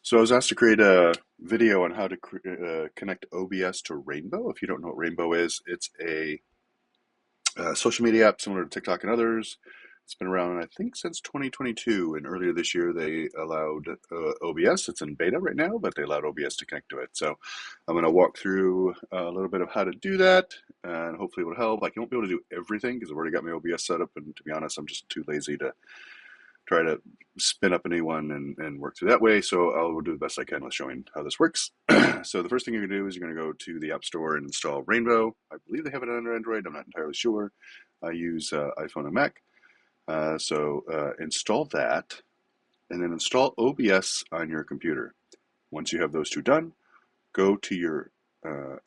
So I was asked to create a video on how to connect OBS to Rainbow. If you don't know what Rainbow is, it's a social media app similar to TikTok and others. It's been around, I think, since 2022, and earlier this year they allowed OBS. It's in beta right now, but they allowed OBS to connect to it. So I'm going to walk through a little bit of how to do that, and hopefully it will help. I won't be able to do everything because I've already got my OBS set up, and to be honest, I'm just too lazy to try to spin up a new one and work through that way. So I'll do the best I can with showing how this works. So the first thing you're going to do is you're going to go to the App Store and install Rainbow. I believe they have it under Android. I'm not entirely sure. I use iPhone and Mac. Install that and then install OBS on your computer. Once you have those two done, go to your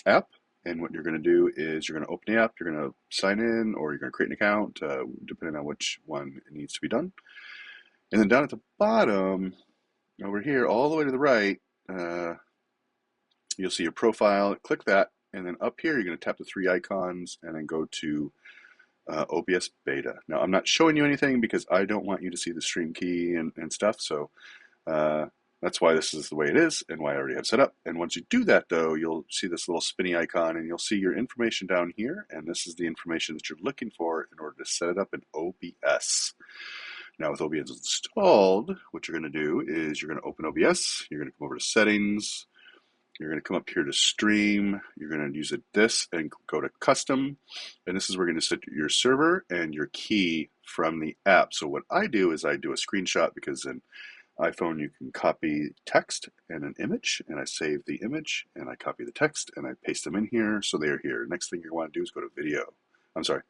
app. And what you're going to do is you're going to open the app, you're going to sign in, or you're going to create an account, depending on which one it needs to be done. And then down at the bottom, over here, all the way to the right, you'll see your profile. Click that, and then up here, you're going to tap the three icons and then go to OBS Beta. Now, I'm not showing you anything because I don't want you to see the stream key and stuff, so that's why this is the way it is and why I already have set up. And once you do that, though, you'll see this little spinny icon, and you'll see your information down here, and this is the information that you're looking for in order to set it up in OBS. Now with OBS installed, what you're going to do is you're going to open OBS, you're going to come over to settings, you're going to come up here to stream, you're going to use this and go to custom, and this is where you're going to set your server and your key from the app. So what I do is I do a screenshot because in iPhone you can copy text and an image, and I save the image and I copy the text and I paste them in here so they're here. Next thing you want to do is go to video. Output.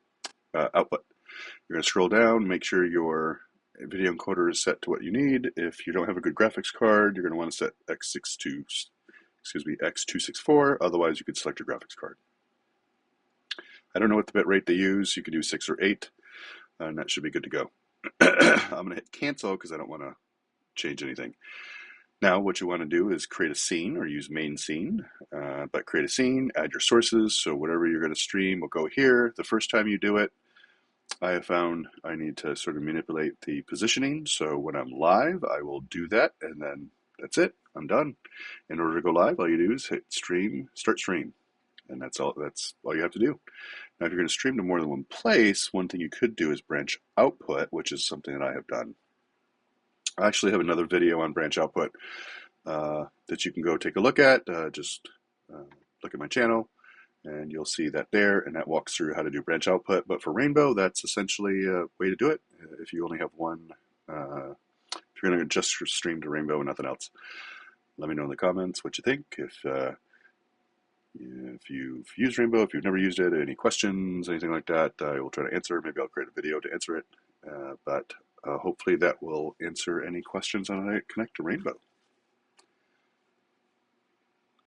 You're going to scroll down, make sure your video encoder is set to what you need. If you don't have a good graphics card, you're going to want to set X264. Otherwise, you could select your graphics card. I don't know what the bit rate they use. You could do 6 or 8, and that should be good to go. I'm going to hit cancel because I don't want to change anything. Now, what you want to do is create a scene or use main scene, but create a scene, add your sources. So whatever you're going to stream will go here. The first time you do it, I have found I need to sort of manipulate the positioning. So when I'm live, I will do that, and then that's it. I'm done. In order to go live, all you do is hit stream, start stream, and that's all you have to do. Now, if you're going to stream to more than one place, one thing you could do is branch output, which is something that I have done. I actually have another video on branch output that you can go take a look at. Just look at my channel, and you'll see that there, and that walks through how to do branch output. But for Rainbow, that's essentially a way to do it if you only have one, if you're going to just stream to Rainbow and nothing else. Let me know in the comments what you think. If you've used Rainbow, if you've never used it, any questions, anything like that, I will try to answer. Maybe I'll create a video to answer it. But hopefully that will answer any questions on how to connect to Rainbow.